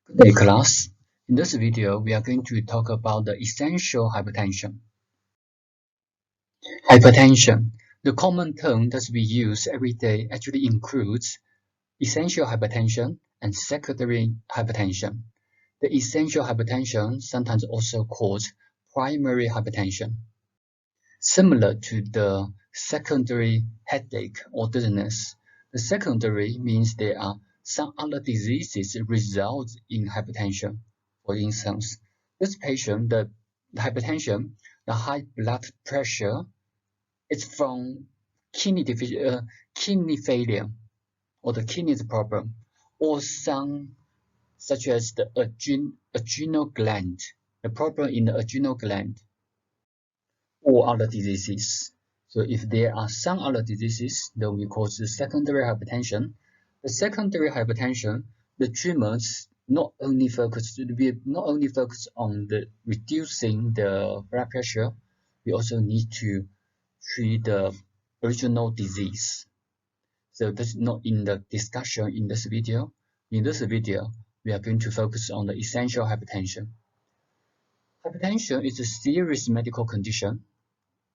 Good day, class. In this video, we are going to talk about the essential hypertension. Hypertension. The common term that we use every day actually includes essential hypertension and secondary hypertension. The essential hypertension, sometimes also called primary hypertension. Similar to the secondary headache or dizziness, the secondary means there are some other diseases result in hypertension. For instance, this patient, the hypertension, the high blood pressure, is from kidney failure or the kidney's problem, or some such as the adrenal gland, the problem in the adrenal gland, or other diseases. So if there are some other diseases, then we call it secondary hypertension. The secondary hypertension, the treatments not only focus on the reducing the blood pressure, we also need to treat the original disease. So that's not in the discussion in this video. In this video, we are going to focus on the essential hypertension. Hypertension is a serious medical condition,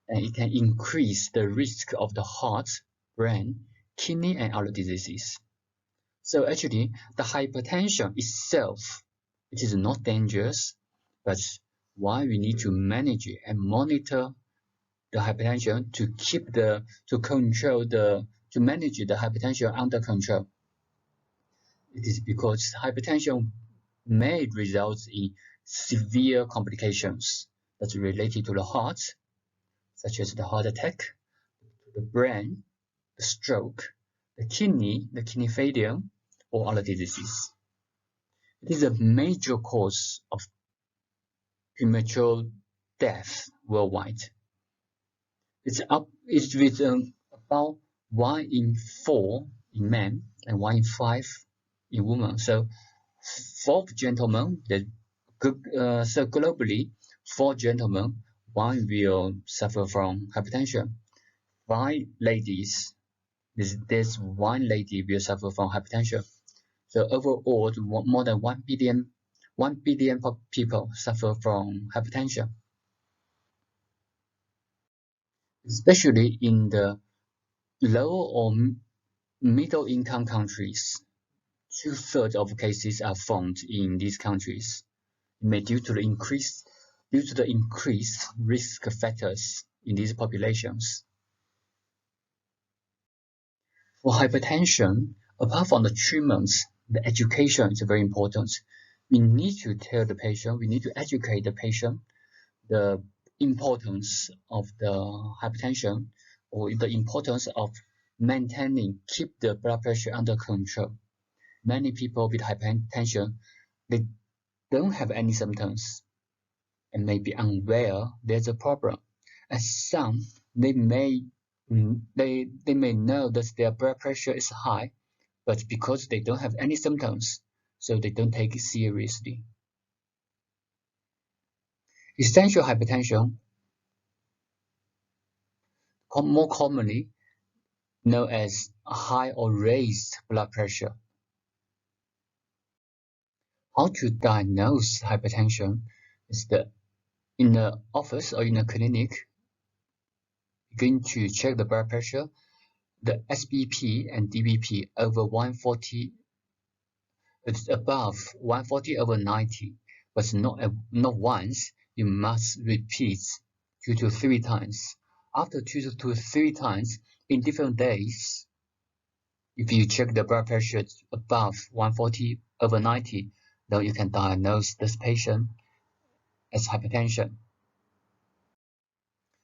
and it can increase the risk of the heart, brain, kidney, and other diseases. So actually, the hypertension itself, it is not dangerous, but why we need to manage it and monitor the hypertension to manage the hypertension under control. It is because hypertension may result in severe complications that's related to the heart, such as the heart attack, the brain, the stroke, the kidney failure, or other diseases. It is a major cause of premature death worldwide. It's with about 1 in 4 in men and 1 in 5 in women. So 4 gentlemen, so globally, 4 gentlemen, 1 will suffer from hypertension. 5 ladies, there's 1 lady will suffer from hypertension. So overall, more than 1 billion people suffer from hypertension. Especially in the low or middle income countries, 2/3 of cases are found in these countries, due to the increased risk factors in these populations. For hypertension, apart from the treatments, the education is very important. We need to tell the patient, we need to educate the patient the importance of the hypertension, or the importance of keep the blood pressure under control. Many people with hypertension, they don't have any symptoms and may be unaware there's a problem. And some, they may know that their blood pressure is high, but because they don't have any symptoms, so they don't take it seriously. Essential hypertension, more commonly known as high or raised blood pressure. How to diagnose hypertension is that in the office or in a clinic, you're going to check the blood pressure, the SBP and DBP over 140. It's above 140/90, but not once. You must repeat 2 to 3 times. After 2 to 3 times in different days, if you check the blood pressure above 140/90, then you can diagnose this patient as hypertension.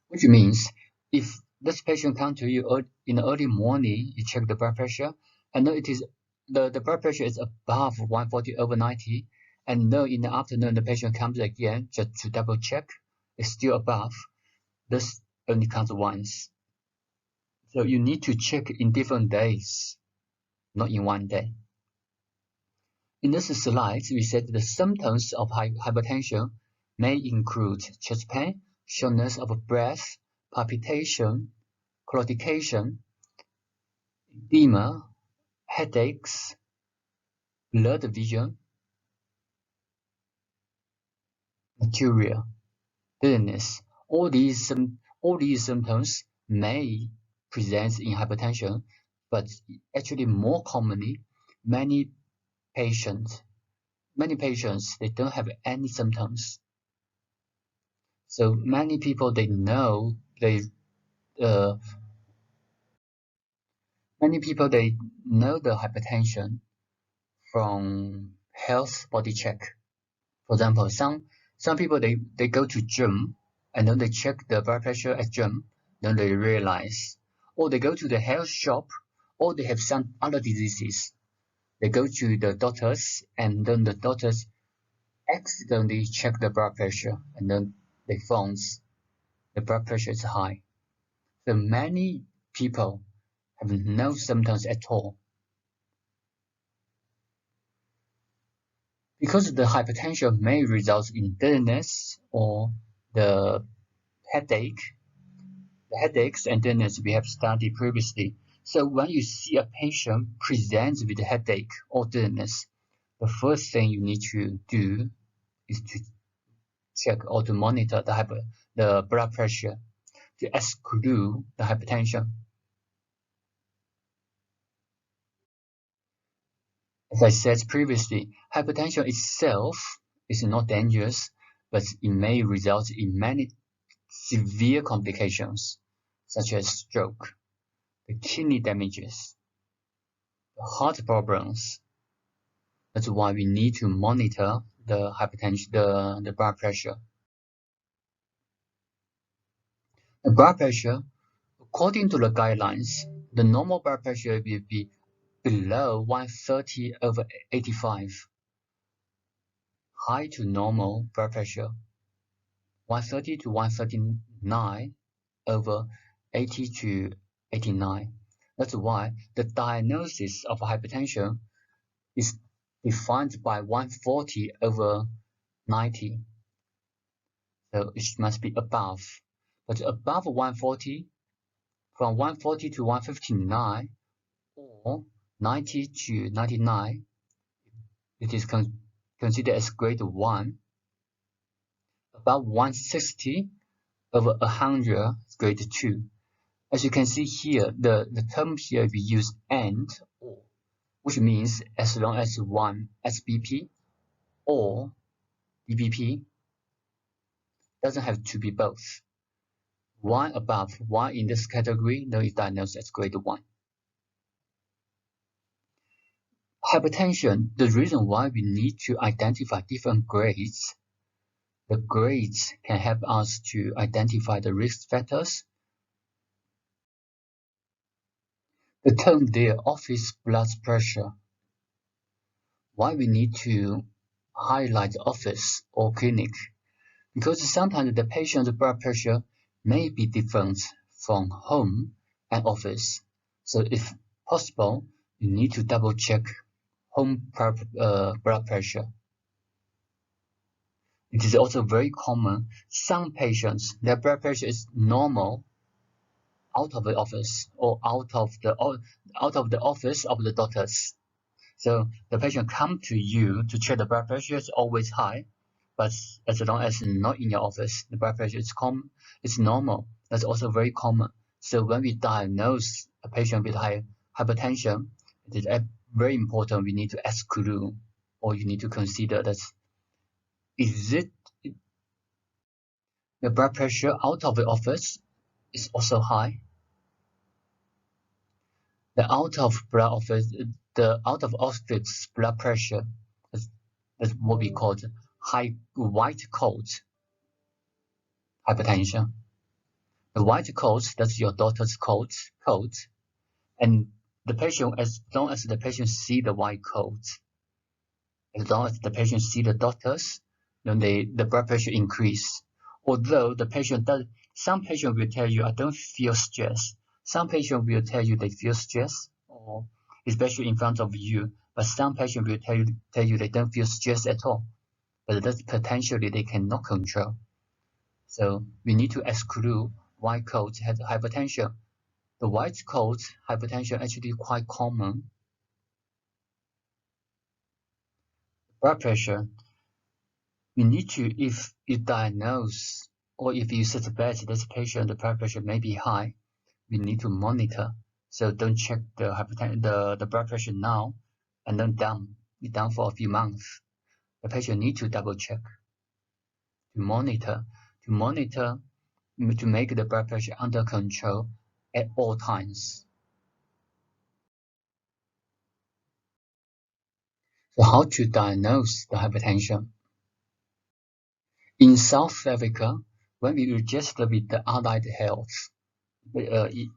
Which means if this patient comes to you in the early morning, you check the blood pressure, and it is the blood pressure is above 140/90, and now in the afternoon the patient comes again just to double check, it's still above. This only counts once. So you need to check in different days, not in one day. In this slide, we said the symptoms of hypertension may include chest pain, shortness of breath, palpitation, claudication, edema, headaches, blurred vision, bacteria, dizziness. All these symptoms may present in hypertension, but actually more commonly, many patients they don't have any symptoms. So many people uh, they know the hypertension from health body check. For example, some people they go to gym and then they check the blood pressure at gym, then they realize, or they go to the health shop, or they have some other diseases. They go to the doctors and then the doctors accidentally check the blood pressure and then they found the blood pressure is high. So many people have no symptoms at all. Because the hypertension may result in dizziness or the headaches and dizziness we have studied previously. So when you see a patient present with headache or dizziness, the first thing you need to do is to check or to monitor the blood pressure to exclude the hypertension. As I said previously, hypertension itself is not dangerous, but it may result in many severe complications, such as stroke, the kidney damages, the heart problems. That's why we need to monitor the hypertension, the blood pressure. The blood pressure, according to the guidelines, the normal blood pressure will be below 130/85. High to normal blood pressure 130 to 139/80 to 89. That's why the diagnosis of hypertension is defined by 140/90. So it must be above. But above 140, from 140 to 159 or 90 to 99, it is considered as grade 1. About 160/100 is grade 2. As you can see here, the term here we use and or, which means as long as one SBP or DBP, doesn't have to be both. One above, one in this category, then is diagnosed as grade 1. Hypertension, the reason why we need to identify different grades, the grades can help us to identify the risk factors. The term there, office blood pressure. Why we need to highlight office or clinic? Because sometimes the patient's blood pressure may be different from home and office. So if possible, you need to double check home blood pressure. It is also very common. Some patients, their blood pressure is normal out of the office or out of the office of the doctors. So the patient come to you to check the blood pressure is always high, but as long as not in your office, the blood pressure is normal. That's also very common. So when we diagnose a patient with hypertension, it is very important. We need to exclude, or you need to consider that is it the blood pressure out of the office is also high. The out of office blood pressure is what we call white coat hypertension. The white coat, that's your doctor's coat, and the patient, as long as the patient see the white coat, as long as the patient see the doctors, then the blood pressure increase. Although the patient does, some patient will tell you, I don't feel stress. Some patient will tell you they feel stress, or especially in front of you. But some patient will tell you they don't feel stress at all. But that's potentially they cannot control. So we need to exclude white coat hypertension. The white coat hypertension actually quite common. Blood pressure. You need to, if you diagnose or if you suspect this patient, the blood pressure may be high, we need to monitor. So don't check the blood pressure now and then be down for a few months. The patient need to double check, to monitor, to make the blood pressure under control at all times. So how to diagnose the hypertension? In South Africa, when we register with the allied health,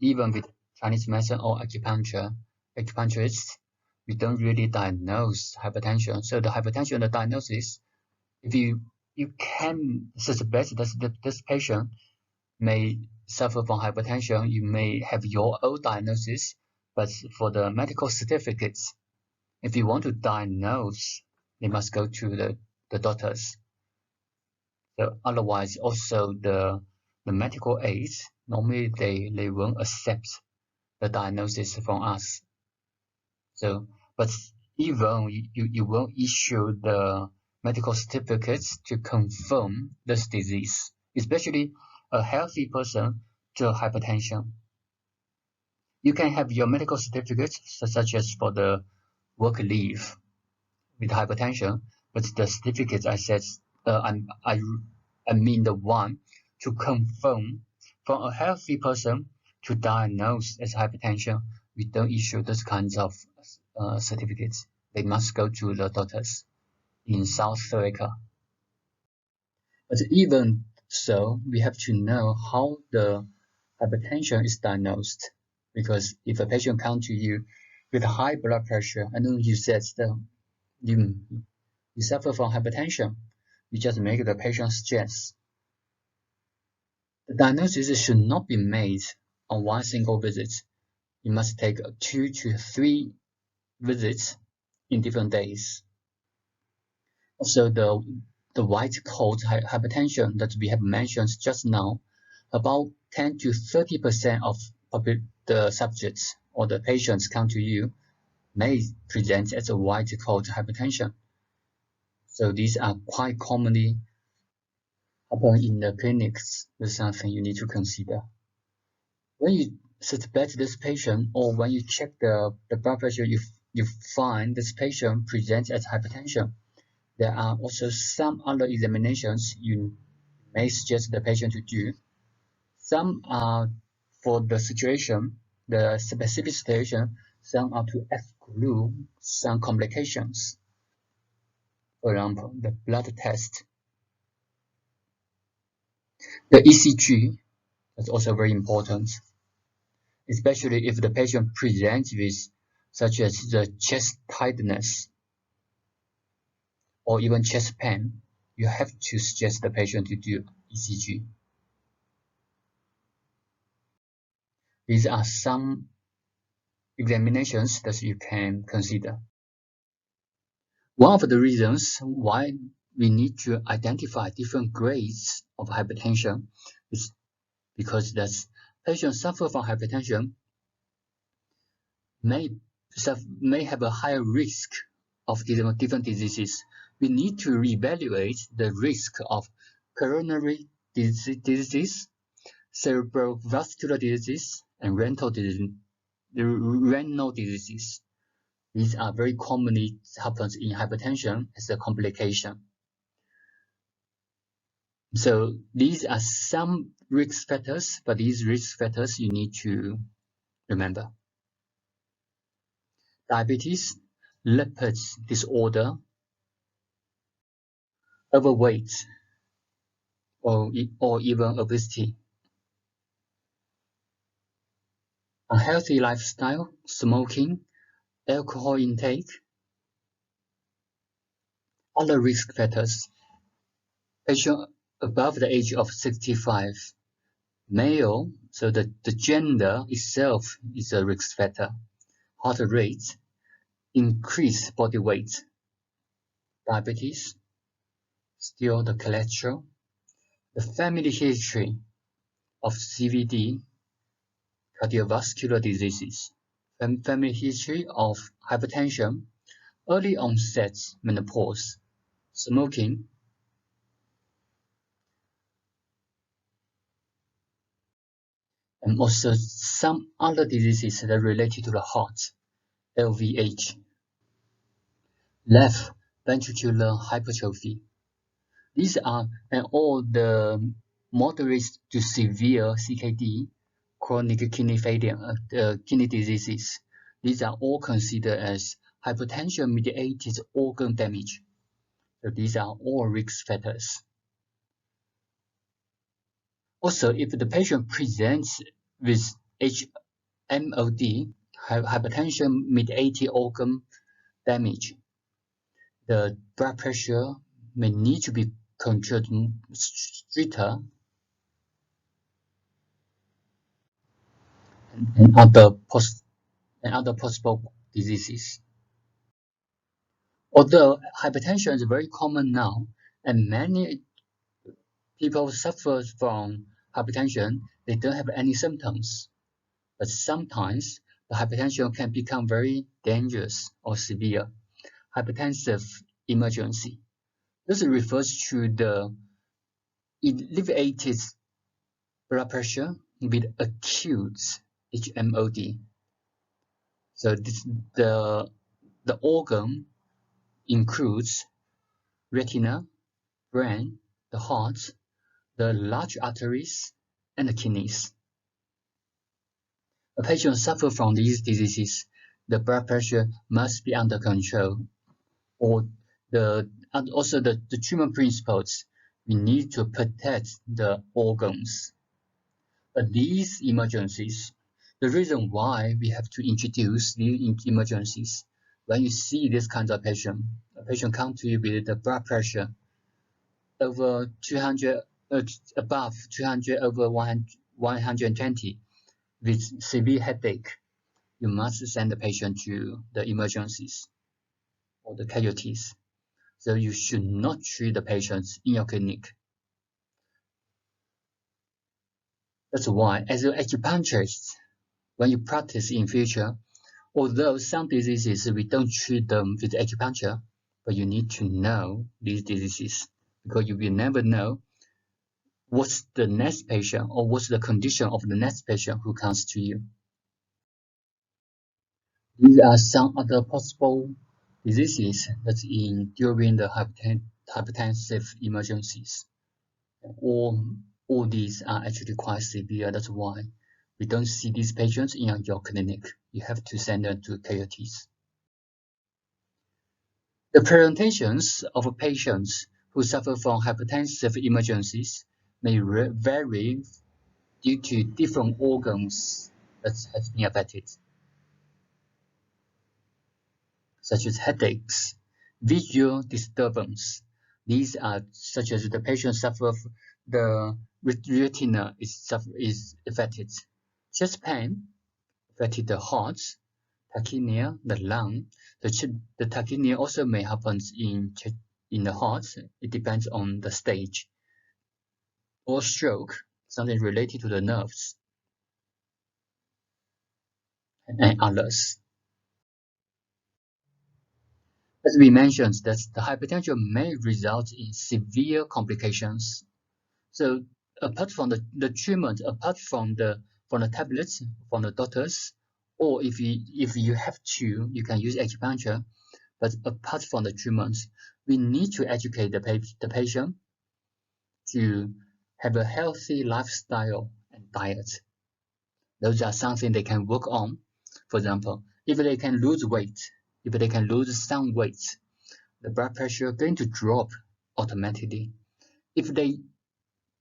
even with Chinese medicine or acupuncturists, we don't really diagnose hypertension. So the hypertension, the diagnosis, if you can suspect that this patient may suffer from hypertension, you may have your own diagnosis, but for the medical certificates, if you want to diagnose, they must go to the doctors. So otherwise, also the medical aids, normally they won't accept the diagnosis from us. So, but even you won't issue the medical certificates to confirm this disease, especially a healthy person to hypertension. You can have your medical certificates, such as for the work leave with hypertension, but the certificates I said, I mean the one to confirm from a healthy person to diagnose as hypertension. We don't issue those kinds of certificates. They must go to the doctors in South Africa. But even so, we have to know how the hypertension is diagnosed. Because if a patient comes to you with high blood pressure, and then you said that you suffer from hypertension, you just make the patient stress. The diagnosis should not be made on one single visit. You must take 2 to 3 visits in different days. Also, the white coat hypertension that we have mentioned just now, about 10 to 30% of the subjects or the patients come to you may present as a white coat hypertension. So these are quite commonly happen in the clinics. This is something you need to consider. When you suspect this patient or when you check the blood pressure, you find this patient presents as hypertension. There are also some other examinations you may suggest the patient to do. Some are for the situation, the specific situation, some are to exclude some complications. For example, the blood test. The ECG is also very important, especially if the patient presents with such as the chest tightness or even chest pain. You have to suggest the patient to do ECG. These are some examinations that you can consider. One of the reasons why we need to identify different grades of hypertension is because that patients suffer from hypertension may have a higher risk of different diseases. We need to reevaluate the risk of coronary disease, cerebral vascular disease, and renal diseases. These are very commonly happens in hypertension as a complication. So these are some risk factors, but these risk factors you need to remember. Diabetes, lipid disorder, overweight, or even obesity. Unhealthy lifestyle, smoking, alcohol intake. Other risk factors. Patient above the age of 65. Male, so the gender itself is a risk factor. Heart rate, increased body weight. Diabetes, still the cholesterol. The family history of CVD, cardiovascular diseases. Family history of hypertension, early onset menopause, smoking, and also some other diseases that are related to the heart, LVH, left ventricular hypertrophy. These are all the moderate to severe CKD, chronic kidney failure, kidney diseases. These are all considered as hypertension-mediated organ damage. So these are all risk factors. Also, if the patient presents with HMOD, hypertension-mediated organ damage, the blood pressure may need to be controlled stricter and other possible diseases. Although hypertension is very common now, and many people suffer from hypertension, they don't have any symptoms. But sometimes the hypertension can become very dangerous or severe. Hypertensive emergency. This refers to the elevated blood pressure with acute HMOD. So the organ includes retina, brain, the heart, the large arteries, and the kidneys. A patient suffers from these diseases, the blood pressure must be under control. And also the treatment principles, we need to protect the organs. But these emergencies, the reason why we have to introduce these emergencies, when you see this kind of patient, a patient comes to you with the blood pressure over 200, above 200 over 120 with severe headache, you must send the patient to the emergencies or the casualties. So you should not treat the patients in your clinic. That's why, as an acupuncturist, when you practice in future, although some diseases we don't treat them with acupuncture, but you need to know these diseases because you will never know what's the next patient or what's the condition of the next patient who comes to you. These are some other possible diseases that's in during the hypertensive emergencies. All these are actually quite severe. That's why we don't see these patients in your clinic. You have to send them to casualties. The presentations of patients who suffer from hypertensive emergencies may vary due to different organs that has been affected, such as headaches, visual disturbance. These are such as the patient suffers the retina is affected, chest pain affected the heart, tachypnea the lung. The tachypnea also may happen in the heart. It depends on the stage. Or stroke, something related to the nerves, and others. As we mentioned, that the hypertension may result in severe complications. So apart from the treatment, apart from the tablets from the doctors, or if you have to, you can use acupuncture. But apart from the treatments, we need to educate the patient to have a healthy lifestyle and diet. Those are something they can work on. For example, if they can lose weight, if they can lose some weight, the blood pressure is going to drop automatically. If they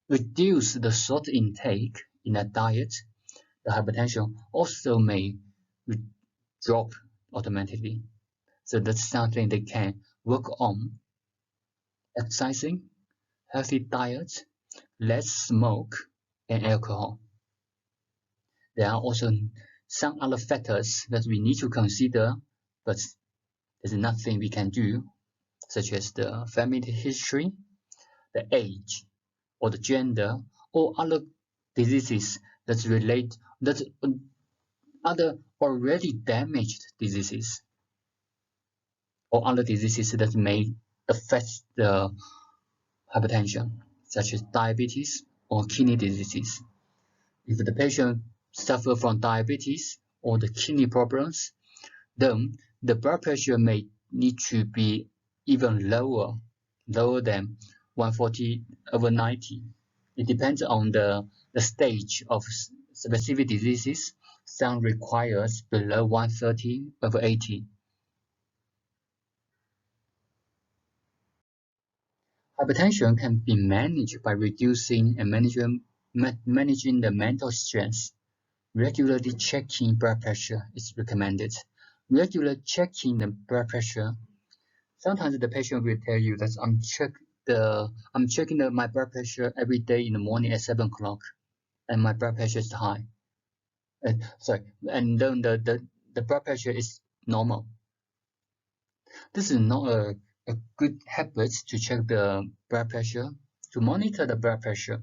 reduce the salt intake in their diet, the hypertension also may drop automatically. So that's something they can work on. Exercising, healthy diet, less smoke and alcohol. There are also some other factors that we need to consider, but there's nothing we can do, such as the family history, the age, or the gender, or other diseases that other already damaged diseases, or other diseases that may affect the hypertension, such as diabetes or kidney diseases. If the patient suffer from diabetes or the kidney problems, then the blood pressure may need to be even lower than 140/90. It depends on the stage of specific diseases. Some requires below 130/80. Hypertension can be managed by reducing and managing the mental stress. Regularly checking blood pressure is recommended. Regular checking the blood pressure. Sometimes the patient will tell you that I'm checking my blood pressure every day in the morning at 7 o'clock, and my blood pressure is high. And then the blood pressure is normal. This is not a good habit to check the blood pressure. To monitor the blood pressure,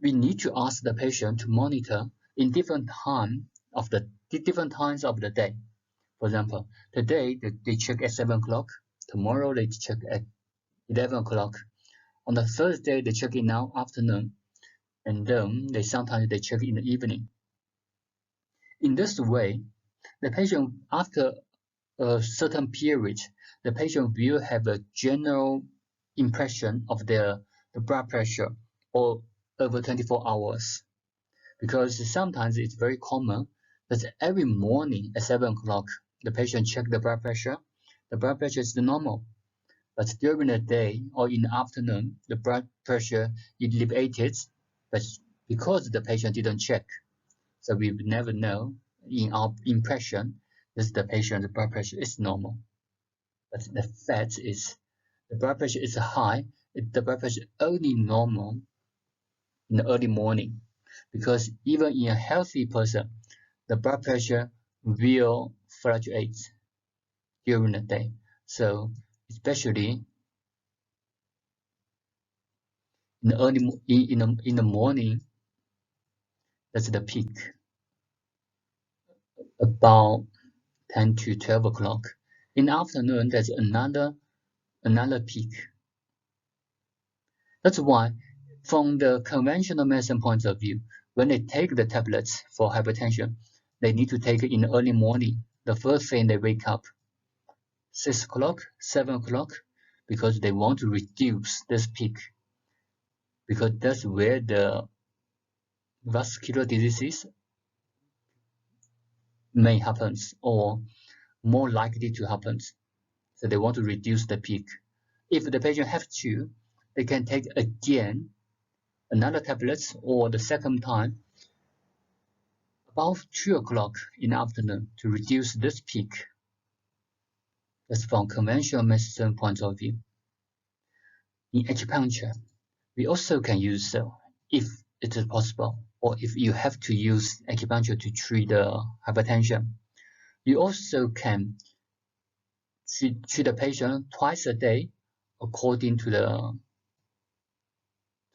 we need to ask the patient to monitor in different times of the day. For example, today they check at 7 o'clock, tomorrow they check at 11 o'clock. On the third day they check in the afternoon, and then sometimes they check in the evening. In this way, the patient, after a certain period, the patient will have a general impression of the blood pressure or over 24 hours. Because sometimes it's very common that every morning at 7 o'clock, the patient check the blood pressure is normal. But during the day or in the afternoon, the blood pressure is elevated, but because the patient didn't check, so we would never know in our impression that the patient's blood pressure is normal. But the fact is, the blood pressure is high. The blood pressure is only normal in the early morning, because even in a healthy person, the blood pressure will fluctuate during the day. So especially in the early in the morning, that's the peak, about 10 to 12 o'clock. In the afternoon, there's another peak. That's why, from the conventional medicine point of view, when they take the tablets for hypertension, they need to take it in the early morning. The first thing they wake up, 6 o'clock, 7 o'clock, because they want to reduce this peak, because that's where the vascular diseases may happen or more likely to happen. So they want to reduce the peak. If the patient have to, they can take again another tablet or the second time about 2 o'clock in the afternoon to reduce this peak. That's from conventional medicine point of view. In acupuncture, we also can use so if it is possible, or if you have to use acupuncture to treat the hypertension. You also can treat the patient twice a day according to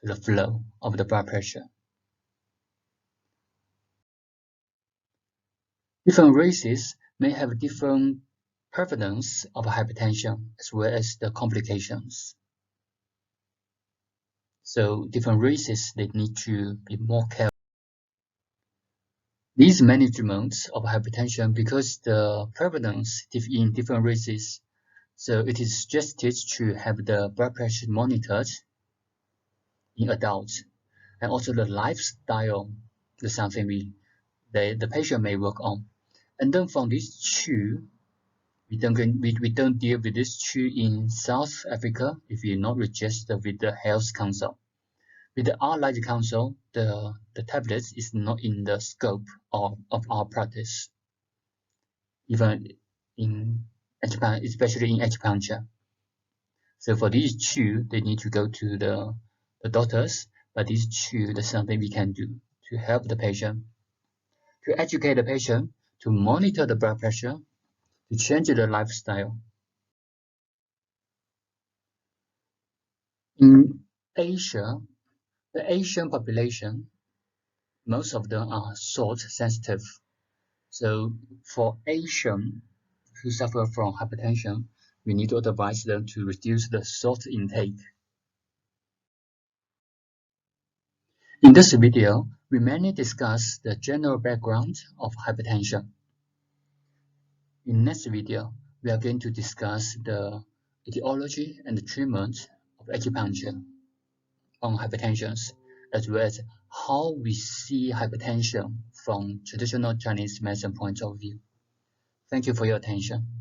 the flow of the blood pressure. Different races may have different prevalence of hypertension as well as the complications. So different races, they need to be more careful. These managements of hypertension, because the prevalence in different races, so it is suggested to have the blood pressure monitored in adults, and also the lifestyle is something the patient may work on. And then from these two, we don't deal with these two in South Africa if you're not registered with the Health Council. With the Allied Council, the tablets is not in the scope of our practice, even in especially in acupuncture. So for these two, they need to go to the doctors, but these two, there's something we can do to help the patient, to educate the patient, to monitor the blood pressure, to change the lifestyle. In Asia, the Asian population, most of them are salt sensitive. So for Asian who suffer from hypertension, we need to advise them to reduce the salt intake. In this video, we mainly discuss the general background of hypertension. In next video, we are going to discuss the etiology and the treatment of acupuncture on hypertension, as well as how we see hypertension from traditional Chinese medicine point of view. Thank you for your attention.